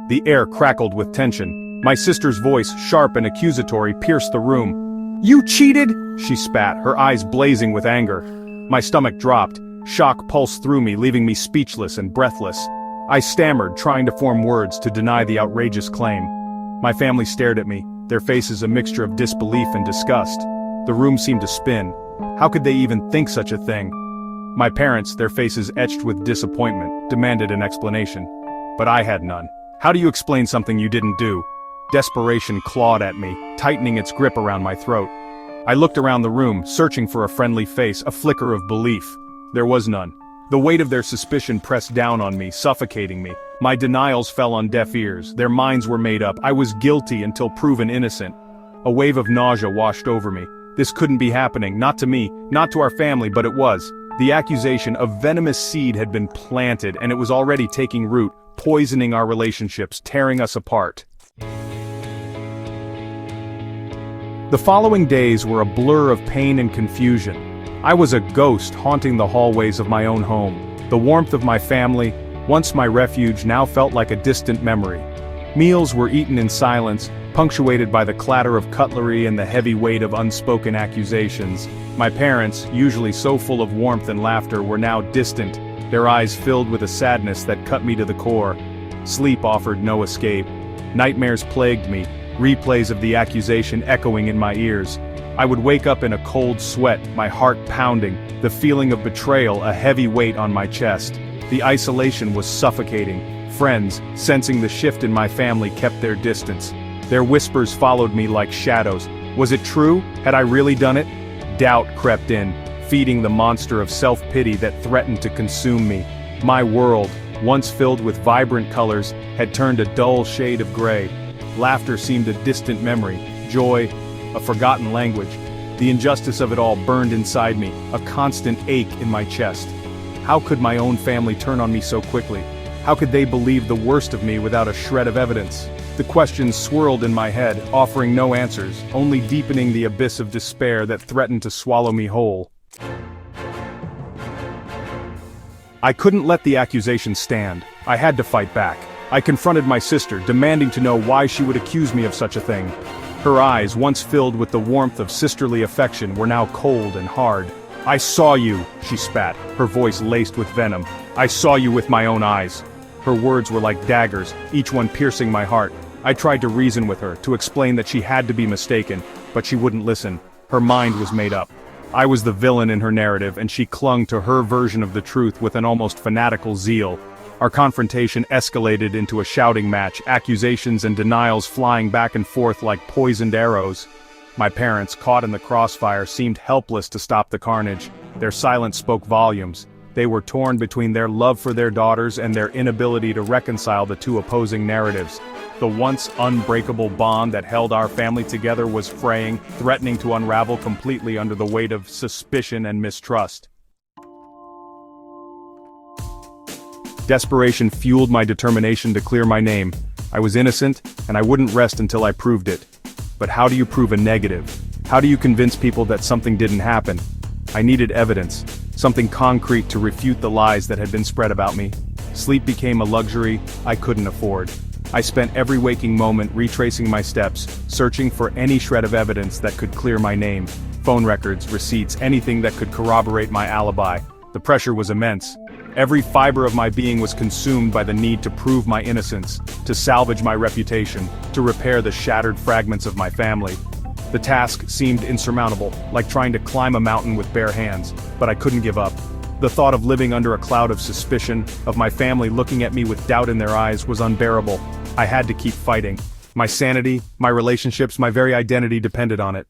The air crackled with tension. My sister's voice, sharp and accusatory, pierced the room. "You cheated!" she spat, her eyes blazing with anger. My stomach dropped. Shock pulsed through me, leaving me speechless and breathless. I stammered, trying to form words to deny the outrageous claim. My family stared at me, their faces a mixture of disbelief and disgust. The room seemed to spin. How could they even think such a thing? My parents, their faces etched with disappointment, demanded an explanation. But I had none. How do you explain something you didn't do? Desperation clawed at me, tightening its grip around my throat. I looked around the room, searching for a friendly face, a flicker of belief. There was none. The weight of their suspicion pressed down on me, suffocating me. My denials fell on deaf ears. Their minds were made up. I was guilty until proven innocent. A wave of nausea washed over me. This couldn't be happening, not to me, not to our family, but it was. The accusation of venomous seed had been planted, and it was already taking root, poisoning our relationships, tearing us apart. The following days were a blur of pain and confusion. I was a ghost haunting the hallways of my own home. The warmth of my family, once my refuge, now felt like a distant memory. Meals were eaten in silence, punctuated by the clatter of cutlery and the heavy weight of unspoken accusations. My parents, usually so full of warmth and laughter, were now distant, their eyes filled with a sadness that cut me to the core. Sleep offered no escape. Nightmares plagued me, replays of the accusation echoing in my ears. I would wake up in a cold sweat, my heart pounding, the feeling of betrayal a heavy weight on my chest. The isolation was suffocating. Friends, sensing the shift in my family, kept their distance. Their whispers followed me like shadows. Was it true? Had I really done it? Doubt crept in, feeding the monster of self-pity that threatened to consume me. My world, once filled with vibrant colors, had turned a dull shade of gray. Laughter seemed a distant memory, joy, a forgotten language. The injustice of it all burned inside me, a constant ache in my chest. How could my own family turn on me so quickly? How could they believe the worst of me without a shred of evidence? The questions swirled in my head, offering no answers, only deepening the abyss of despair that threatened to swallow me whole. I couldn't let the accusation stand. I had to fight back. I confronted my sister, demanding to know why she would accuse me of such a thing. Her eyes, once filled with the warmth of sisterly affection, were now cold and hard. "I saw you," she spat, her voice laced with venom. "I saw you with my own eyes." Her words were like daggers, each one piercing my heart. I tried to reason with her, to explain that she had to be mistaken, but she wouldn't listen. Her mind was made up. I was the villain in her narrative, and she clung to her version of the truth with an almost fanatical zeal. Our confrontation escalated into a shouting match, accusations and denials flying back and forth like poisoned arrows. My parents, caught in the crossfire, seemed helpless to stop the carnage. Their silence spoke volumes. They were torn between their love for their daughters and their inability to reconcile the two opposing narratives. The once unbreakable bond that held our family together was fraying, threatening to unravel completely under the weight of suspicion and mistrust. Desperation fueled my determination to clear my name. I was innocent, and I wouldn't rest until I proved it. But how do you prove a negative? How do you convince people that something didn't happen? I needed evidence, something concrete to refute the lies that had been spread about me. Sleep became a luxury I couldn't afford. I spent every waking moment retracing my steps, searching for any shred of evidence that could clear my name. Phone records, receipts, anything that could corroborate my alibi. The pressure was immense. Every fiber of my being was consumed by the need to prove my innocence, to salvage my reputation, to repair the shattered fragments of my family. The task seemed insurmountable, like trying to climb a mountain with bare hands, but I couldn't give up. The thought of living under a cloud of suspicion, of my family looking at me with doubt in their eyes, was unbearable. I had to keep fighting. My sanity, my relationships, my very identity depended on it.